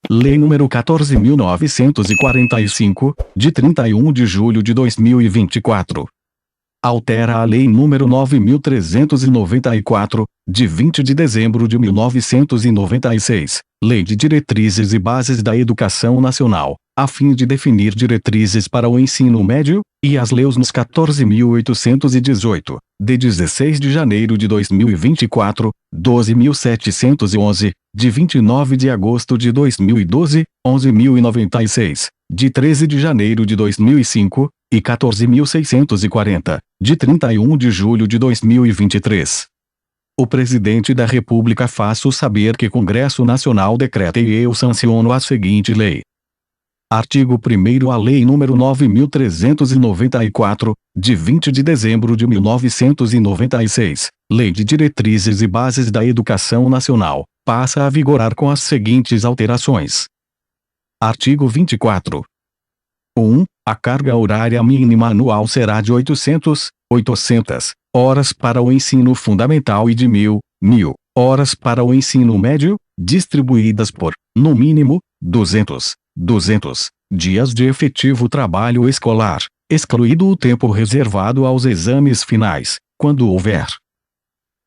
Lei nº 14.945, de 31 de julho de 2024. Altera a Lei nº 9.394, de 20 de dezembro de 1996, Lei de Diretrizes e Bases da Educação Nacional, a fim de definir diretrizes para o ensino médio, e as leis nº 14.818, de 16 de janeiro de 2024, 12.711, de 29 de agosto de 2012, 11.096, de 13 de janeiro de 2005, e 14.640, de 31 de julho de 2023. O Presidente da República faço saber que Congresso Nacional decreta e eu sanciono a seguinte lei. Artigo 1º A Lei nº 9.394, de 20 de dezembro de 1996, Lei de Diretrizes e Bases da Educação Nacional, passa a vigorar com as seguintes alterações. Artigo 24. 1. A carga horária mínima anual será de 800 horas para o ensino fundamental e de 1.000 horas para o ensino médio, distribuídas por, no mínimo, 200 dias de efetivo trabalho escolar, excluído o tempo reservado aos exames finais, quando houver.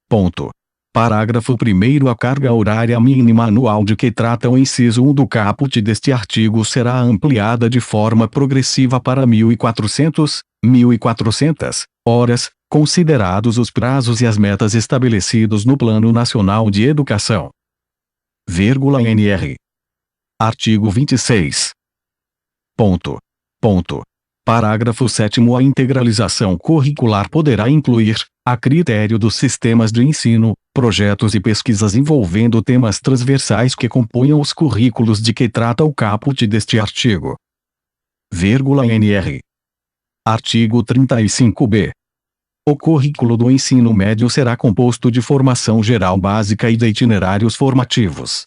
Ponto. Parágrafo 1º. A carga horária mínima anual de que trata o inciso 1 do caput deste artigo será ampliada de forma progressiva para 1.400 horas, considerados os prazos e as metas estabelecidos no Plano Nacional de Educação. NR. Artigo 26. Ponto. Parágrafo 7º. A integralização curricular poderá incluir, a critério dos sistemas de ensino, projetos e pesquisas envolvendo temas transversais que componham os currículos de que trata o caput deste artigo. NR. Artigo 35b. O currículo do ensino médio será composto de formação geral básica e de itinerários formativos.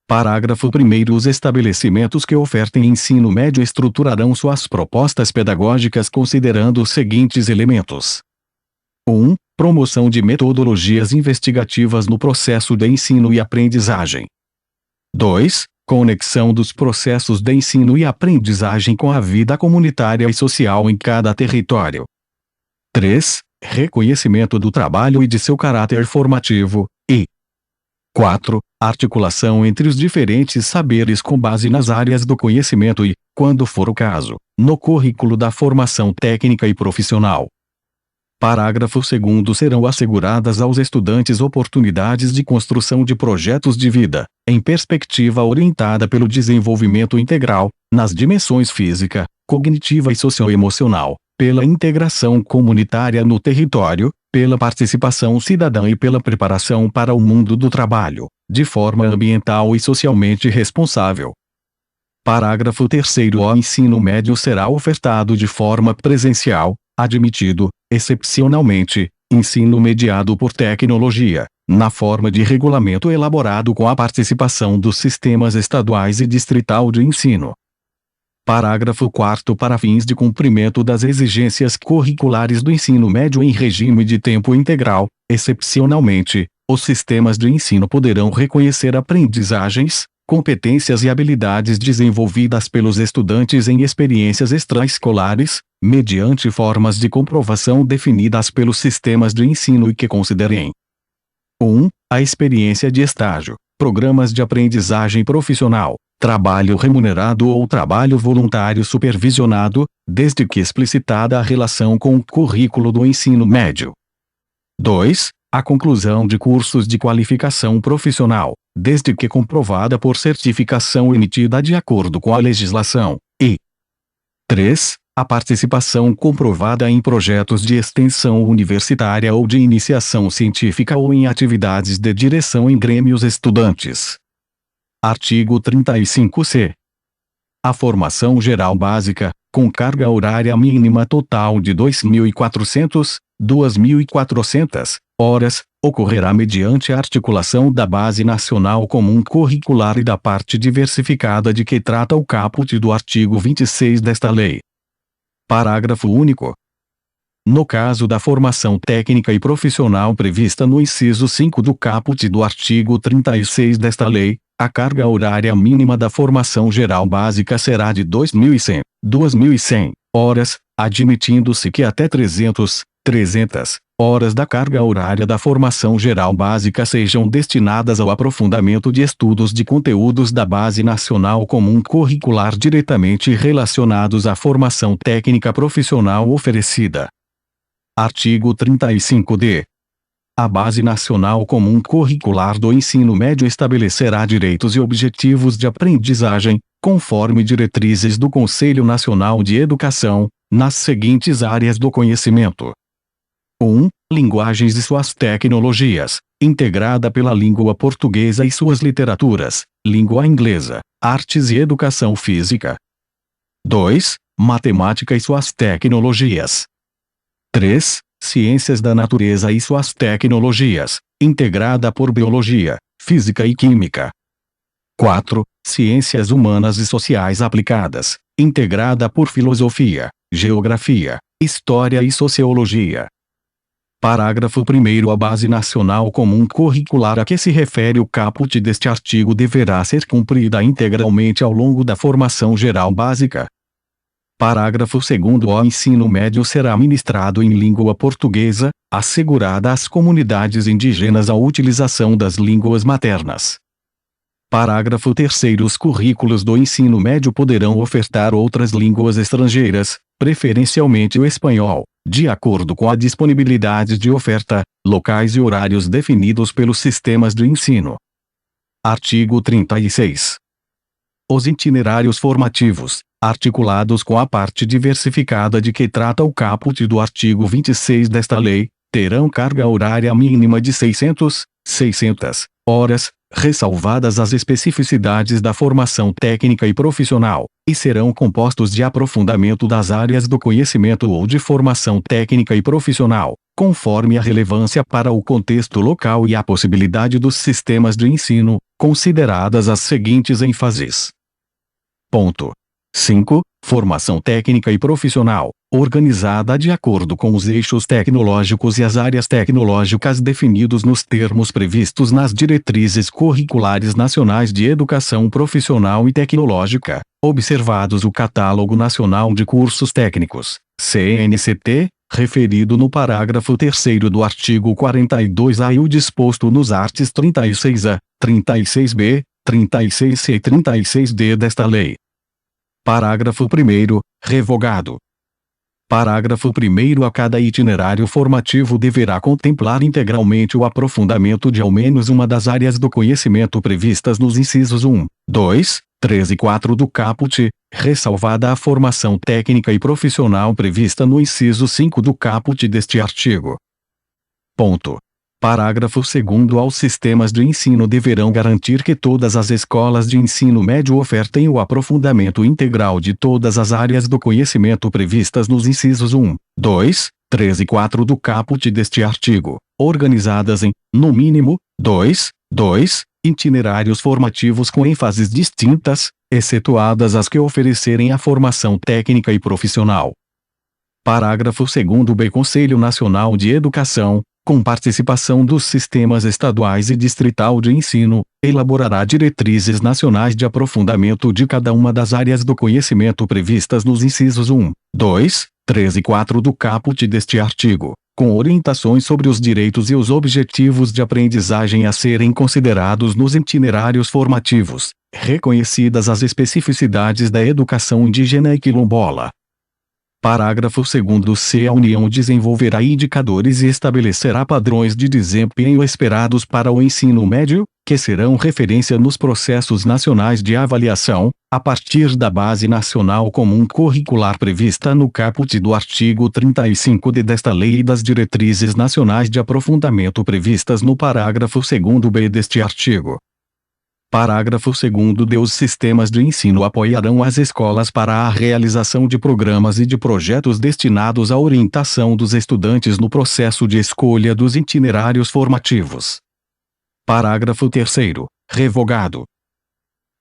Parágrafo 1º. Os estabelecimentos que ofertem ensino médio estruturarão suas propostas pedagógicas considerando os seguintes elementos. 1. Promoção de metodologias investigativas no processo de ensino e aprendizagem. 2. Conexão dos processos de ensino e aprendizagem com a vida comunitária e social em cada território. 3. Reconhecimento do trabalho e de seu caráter formativo, e 4. Articulação entre os diferentes saberes com base nas áreas do conhecimento e, quando for o caso, no currículo da formação técnica e profissional. Parágrafo 2º. Serão asseguradas aos estudantes oportunidades de construção de projetos de vida, em perspectiva orientada pelo desenvolvimento integral, nas dimensões física, cognitiva e socioemocional, pela integração comunitária no território, pela participação cidadã e pela preparação para o mundo do trabalho, de forma ambiental e socialmente responsável. Parágrafo 3º. O ensino médio será ofertado de forma presencial, admitido, excepcionalmente, ensino mediado por tecnologia, na forma de regulamento elaborado com a participação dos sistemas estaduais e distrital de ensino. Parágrafo 4º. Para fins de cumprimento das exigências curriculares do ensino médio em regime de tempo integral, excepcionalmente, os sistemas de ensino poderão reconhecer aprendizagens, competências e habilidades desenvolvidas pelos estudantes em experiências extraescolares, mediante formas de comprovação definidas pelos sistemas de ensino e que considerem 1. A experiência de estágio, programas de aprendizagem profissional, trabalho remunerado ou trabalho voluntário supervisionado, desde que explicitada a relação com o currículo do ensino médio. 2. A conclusão de cursos de qualificação profissional, desde que comprovada por certificação emitida de acordo com a legislação, e 3. A participação comprovada em projetos de extensão universitária ou de iniciação científica ou em atividades de direção em grêmios estudantes. Artigo 35c. A formação geral básica, com carga horária mínima total de 2.400 horas, ocorrerá mediante a articulação da Base Nacional Comum Curricular e da parte diversificada de que trata o caput do artigo 26 desta lei. Parágrafo único. No caso da formação técnica e profissional prevista no inciso 5 do caput do artigo 36 desta lei, A carga horária mínima da formação geral básica será de 2.100 horas, admitindo-se que até 300 horas da carga horária da formação geral básica sejam destinadas ao aprofundamento de estudos de conteúdos da Base Nacional Comum Curricular diretamente relacionados à formação técnica profissional oferecida. Artigo 35-D. A Base Nacional Comum Curricular do Ensino Médio estabelecerá direitos e objetivos de aprendizagem, conforme diretrizes do Conselho Nacional de Educação, nas seguintes áreas do conhecimento. 1. Linguagens e suas tecnologias, integrada pela língua portuguesa e suas literaturas, língua inglesa, artes e educação física. 2. Matemática e suas tecnologias. 3. Ciências da natureza e suas tecnologias, integrada por biologia, física e química. 4. Ciências humanas e sociais aplicadas, integrada por filosofia, geografia, história e sociologia. Parágrafo 1º. A Base Nacional Comum Curricular a que se refere o caput deste artigo deverá ser cumprida integralmente ao longo da formação geral básica. Parágrafo 2º. O ensino médio será ministrado em língua portuguesa, assegurada às comunidades indígenas a utilização das línguas maternas. Parágrafo 3º. Os currículos do ensino médio poderão ofertar outras línguas estrangeiras, preferencialmente o espanhol, de acordo com a disponibilidade de oferta, locais e horários definidos pelos sistemas de ensino. Artigo 36. Os itinerários formativos, articulados com a parte diversificada de que trata o caput do artigo 26 desta lei, terão carga horária mínima de 600 horas, ressalvadas as especificidades da formação técnica e profissional, e serão compostos de aprofundamento das áreas do conhecimento ou de formação técnica e profissional, conforme a relevância para o contexto local e a possibilidade dos sistemas de ensino, consideradas as seguintes ênfases. Ponto. 5. Formação técnica e profissional, organizada de acordo com os eixos tecnológicos e as áreas tecnológicas definidos nos termos previstos nas diretrizes curriculares nacionais de educação profissional e tecnológica, observados o Catálogo Nacional de Cursos Técnicos, CNCT, referido no parágrafo 3º do artigo 42A e o disposto nos artigos 36A, 36B, 36C e 36D desta lei. Parágrafo 1º, revogado. Parágrafo 1º. A cada itinerário formativo deverá contemplar integralmente o aprofundamento de ao menos uma das áreas do conhecimento previstas nos incisos 1, 2, 3 e 4 do caput, ressalvada a formação técnica e profissional prevista no inciso 5 do caput deste artigo. Ponto. Parágrafo 2º. Aos sistemas de ensino deverão garantir que todas as escolas de ensino médio ofertem o aprofundamento integral de todas as áreas do conhecimento previstas nos incisos 1, 2, 3 e 4 do caput deste artigo, organizadas em, no mínimo, 2 itinerários formativos com ênfases distintas, excetuadas as que oferecerem a formação técnica e profissional. Parágrafo 2º. O Conselho Nacional de Educação, com participação dos sistemas estaduais e distrital de ensino, elaborará diretrizes nacionais de aprofundamento de cada uma das áreas do conhecimento previstas nos incisos 1, 2, 3 e 4 do caput deste artigo, com orientações sobre os direitos e os objetivos de aprendizagem a serem considerados nos itinerários formativos, reconhecidas as especificidades da educação indígena e quilombola. Parágrafo 2º. A União desenvolverá indicadores e estabelecerá padrões de desempenho esperados para o ensino médio, que serão referência nos processos nacionais de avaliação, a partir da Base Nacional Comum Curricular prevista no caput do artigo 35D desta lei e das diretrizes nacionais de aprofundamento previstas no parágrafo 2º-B deste artigo. Parágrafo 2º. Os sistemas de ensino apoiarão as escolas para a realização de programas e de projetos destinados à orientação dos estudantes no processo de escolha dos itinerários formativos. Parágrafo 3º, revogado.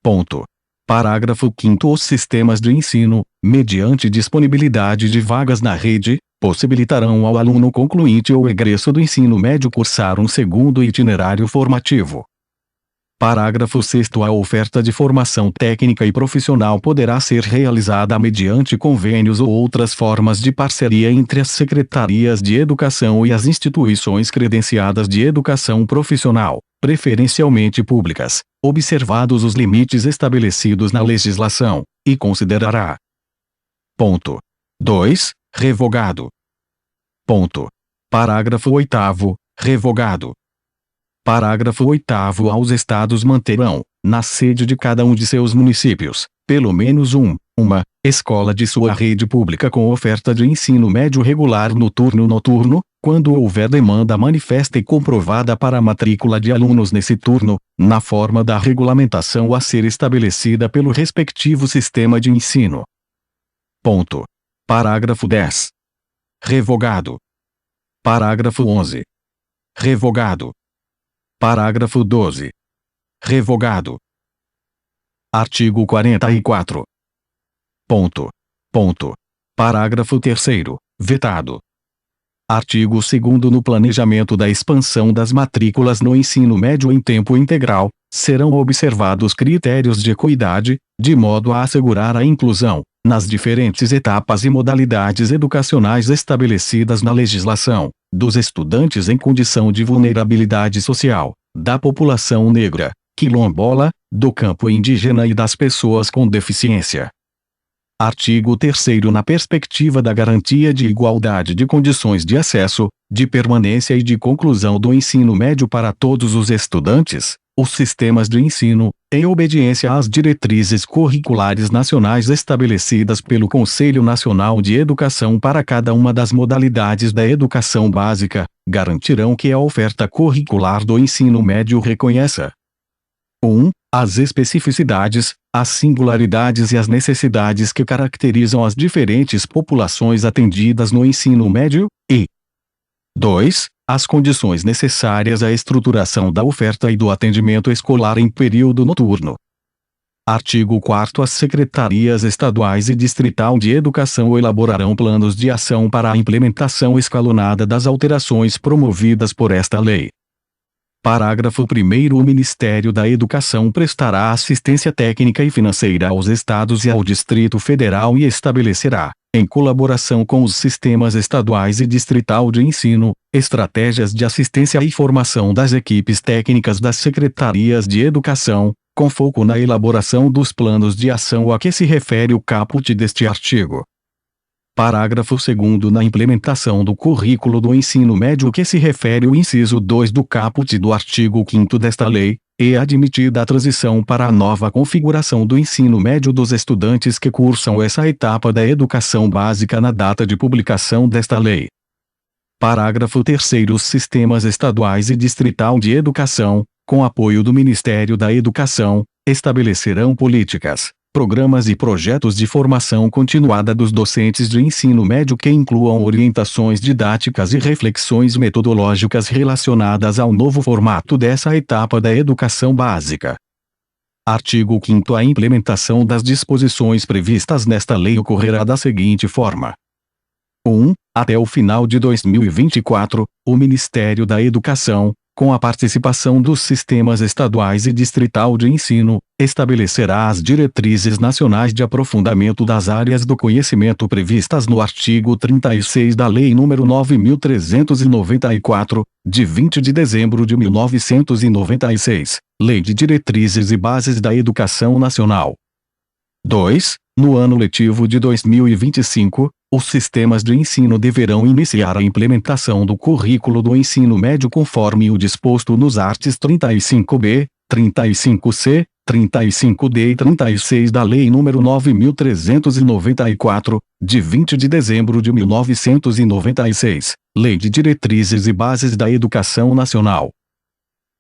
Ponto. Parágrafo 5º. Os sistemas de ensino, mediante disponibilidade de vagas na rede, possibilitarão ao aluno concluinte ou egresso do ensino médio cursar um segundo itinerário formativo. Parágrafo 6º. A oferta de formação técnica e profissional poderá ser realizada mediante convênios ou outras formas de parceria entre as secretarias de educação e as instituições credenciadas de educação profissional, preferencialmente públicas, observados os limites estabelecidos na legislação, e considerará. Ponto 2. Revogado. Ponto. Parágrafo 8º. Revogado. Parágrafo 8º. Aos estados manterão, na sede de cada um de seus municípios, pelo menos uma escola de sua rede pública com oferta de ensino médio regular noturno, quando houver demanda manifesta e comprovada para a matrícula de alunos nesse turno, na forma da regulamentação a ser estabelecida pelo respectivo sistema de ensino. Ponto. Parágrafo 10. Revogado. Parágrafo 11. Revogado. Parágrafo 12. Revogado. Artigo 44. Ponto. Parágrafo 3º. Vetado. Artigo 2º. No planejamento da expansão das matrículas no ensino médio em tempo integral, serão observados critérios de equidade, de modo a assegurar a inclusão, nas diferentes etapas e modalidades educacionais estabelecidas na legislação, dos estudantes em condição de vulnerabilidade social, da população negra, quilombola, do campo indígena e das pessoas com deficiência. Artigo 3º. Na perspectiva da garantia de igualdade de condições de acesso, de permanência e de conclusão do ensino médio para todos os estudantes, os sistemas de ensino, em obediência às diretrizes curriculares nacionais estabelecidas pelo Conselho Nacional de Educação para cada uma das modalidades da educação básica, garantirão que a oferta curricular do ensino médio reconheça: 1. As especificidades, as singularidades e as necessidades que caracterizam as diferentes populações atendidas no ensino médio, e 2. As condições necessárias à estruturação da oferta e do atendimento escolar em período noturno. Artigo 4º. As secretarias estaduais e distrital de educação elaborarão planos de ação para a implementação escalonada das alterações promovidas por esta lei. Parágrafo 1º. O Ministério da Educação prestará assistência técnica e financeira aos estados e ao Distrito Federal e estabelecerá, em colaboração com os sistemas estaduais e distrital de ensino, estratégias de assistência e formação das equipes técnicas das secretarias de educação, com foco na elaboração dos planos de ação a que se refere o caput deste artigo. Parágrafo 2º. Na implementação do currículo do ensino médio que se refere o inciso 2 do caput do artigo 5º desta lei, é admitida a transição para a nova configuração do ensino médio dos estudantes que cursam essa etapa da educação básica na data de publicação desta lei. Parágrafo 3º. Os sistemas estaduais e distrital de educação, com apoio do Ministério da Educação, estabelecerão políticas, programas e projetos de formação continuada dos docentes de ensino médio que incluam orientações didáticas e reflexões metodológicas relacionadas ao novo formato dessa etapa da educação básica. Artigo 5º. A implementação das disposições previstas nesta lei ocorrerá da seguinte forma: 1. Até o final de 2024, o Ministério da Educação, com a participação dos sistemas estaduais e distrital de ensino, estabelecerá as diretrizes nacionais de aprofundamento das áreas do conhecimento previstas no artigo 36 da Lei nº 9.394, de 20 de dezembro de 1996, Lei de Diretrizes e Bases da Educação Nacional. 2. No ano letivo de 2025, os sistemas de ensino deverão iniciar a implementação do currículo do ensino médio conforme o disposto nos arts 35b, 35c, 35d e 36 da Lei nº 9.394, de 20 de dezembro de 1996, Lei de Diretrizes e Bases da Educação Nacional.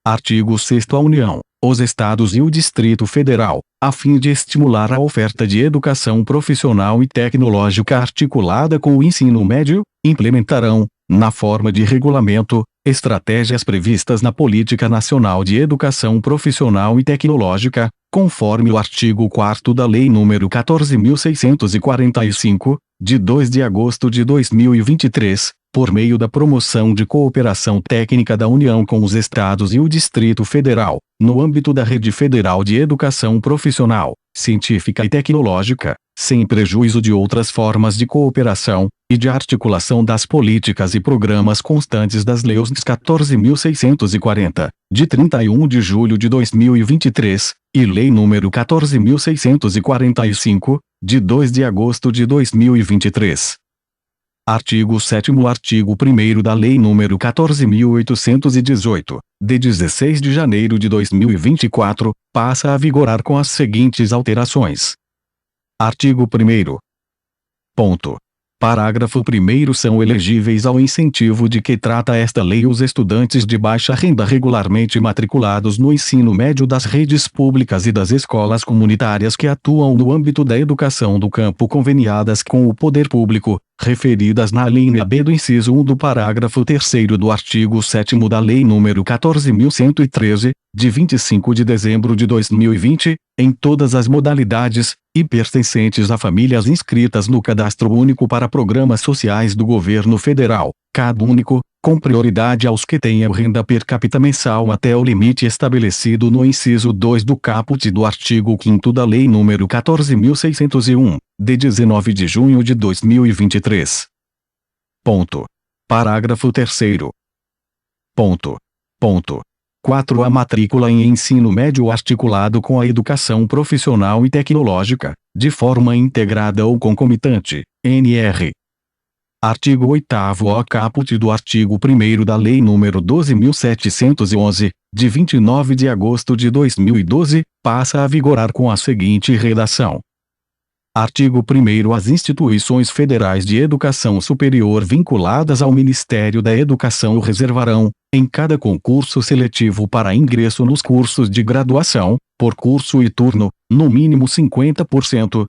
Artigo 6º. A União, os Estados e o Distrito Federal, a fim de estimular a oferta de educação profissional e tecnológica articulada com o ensino médio, implementarão, na forma de regulamento, estratégias previstas na Política Nacional de Educação Profissional e Tecnológica, conforme o artigo 4º da Lei nº 14.645, de 2 de agosto de 2023, por meio da promoção de cooperação técnica da União com os Estados e o Distrito Federal, no âmbito da Rede Federal de Educação Profissional, Científica e Tecnológica, sem prejuízo de outras formas de cooperação, e de articulação das políticas e programas constantes das leis 14.640, de 31 de julho de 2023, e Lei nº 14.645, de 2 de agosto de 2023. Artigo 7º. Artigo 1º da Lei nº 14.818, de 16 de janeiro de 2024, passa a vigorar com as seguintes alterações. Artigo 1º. Ponto. Parágrafo 1º. São elegíveis ao incentivo de que trata esta lei os estudantes de baixa renda regularmente matriculados no ensino médio das redes públicas e das escolas comunitárias que atuam no âmbito da educação do campo conveniadas com o poder público, referidas na linha B do inciso 1 do parágrafo 3º do artigo 7º da Lei nº 14.113, de 25 de dezembro de 2020, em todas as modalidades, e pertencentes a famílias inscritas no Cadastro Único para Programas Sociais do Governo Federal, CAD único, com prioridade aos que tenham renda per capita mensal até o limite estabelecido no inciso 2 do caput do artigo 5º da Lei nº 14.601, de 19 de junho de 2023. Ponto. Parágrafo 3º. Ponto. 4. A matrícula em ensino médio articulado com a educação profissional e tecnológica, de forma integrada ou concomitante, NR. Artigo 8º. O caput do artigo 1º da Lei nº 12.711, de 29 de agosto de 2012, passa a vigorar com a seguinte redação. Artigo 1º. As instituições federais de educação superior vinculadas ao Ministério da Educação reservarão, em cada concurso seletivo para ingresso nos cursos de graduação, por curso e turno, no mínimo 50%,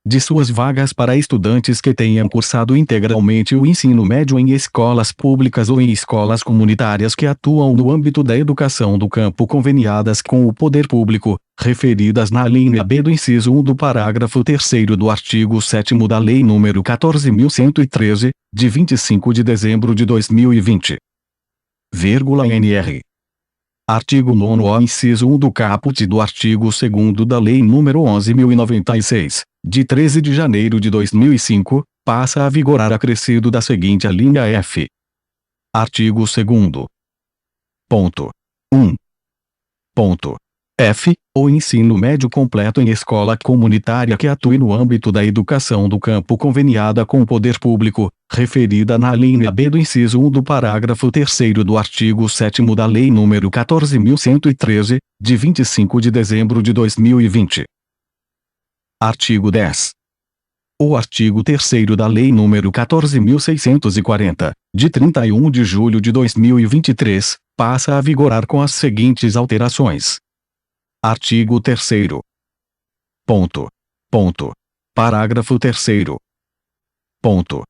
de suas vagas para estudantes que tenham cursado integralmente o ensino médio em escolas públicas ou em escolas comunitárias que atuam no âmbito da educação do campo conveniadas com o poder público, referidas na linha B do inciso 1 do parágrafo 3º do artigo 7º da Lei nº 14.113, de 25 de dezembro de 2020. NR. Artigo 9º. Inciso 1 do caput do artigo 2º da Lei nº 11.096, de 13 de janeiro de 2005, passa a vigorar acrescido da seguinte alínea F. Artigo 2º. Ponto. 1. Ponto. F. O ensino médio completo em escola comunitária que atue no âmbito da educação do campo conveniada com o poder público, referida na linha B do inciso 1 do parágrafo 3º do artigo 7º da Lei nº 14.113, de 25 de dezembro de 2020. Artigo 10. O artigo 3º da Lei nº 14.640, de 31 de julho de 2023, passa a vigorar com as seguintes alterações. Artigo 3º. Ponto. Parágrafo 3º. Ponto.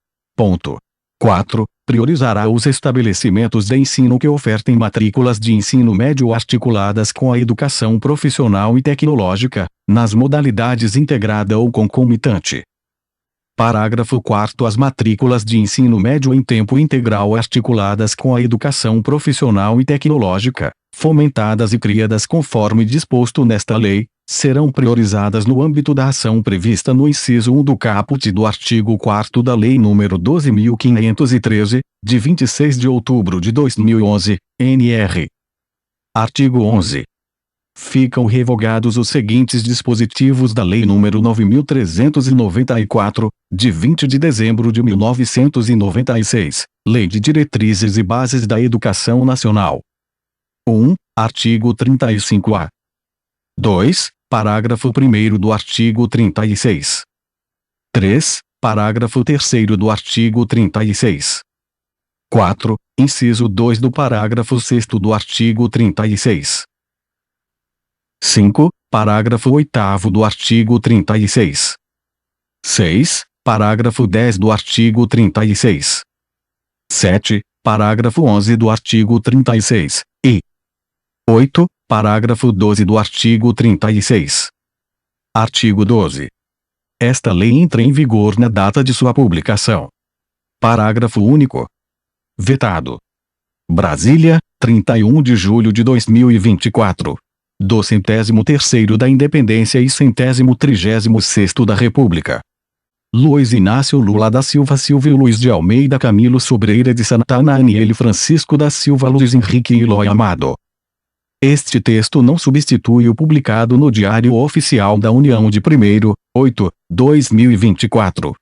4. Priorizará os estabelecimentos de ensino que ofertem matrículas de ensino médio articuladas com a educação profissional e tecnológica, nas modalidades integrada ou concomitante. Parágrafo 4º. As matrículas de ensino médio em tempo integral articuladas com a educação profissional e tecnológica, fomentadas e criadas conforme disposto nesta lei, serão priorizadas no âmbito da ação prevista no inciso 1 do caput do artigo 4º da Lei nº 12.513, de 26 de outubro de 2011, NR. Artigo 11. Ficam revogados os seguintes dispositivos da Lei nº 9.394, de 20 de dezembro de 1996, Lei de Diretrizes e Bases da Educação Nacional. 1. Artigo 35-A. 2. Parágrafo 1º do artigo 36. 3. Parágrafo 3º do artigo 36. 4. Inciso 2 do parágrafo 6º do artigo 36. 5. Parágrafo 8º do artigo 36. 6. Parágrafo 10 do artigo 36. 7. Parágrafo 11 do artigo 36. E 8. Parágrafo 12 do artigo 36. Artigo 12. Esta lei entra em vigor na data de sua publicação. Parágrafo único. Vetado. Brasília, 31 de julho de 2024. Do 103º da Independência e 136º da República. Luiz Inácio Lula da Silva Silvio Luiz de Almeida Camilo Sobreira de Santana Aniele Francisco da Silva Luiz Henrique Eloy Amado. Este texto não substitui o publicado no Diário Oficial da União de 1º, 8, 2024.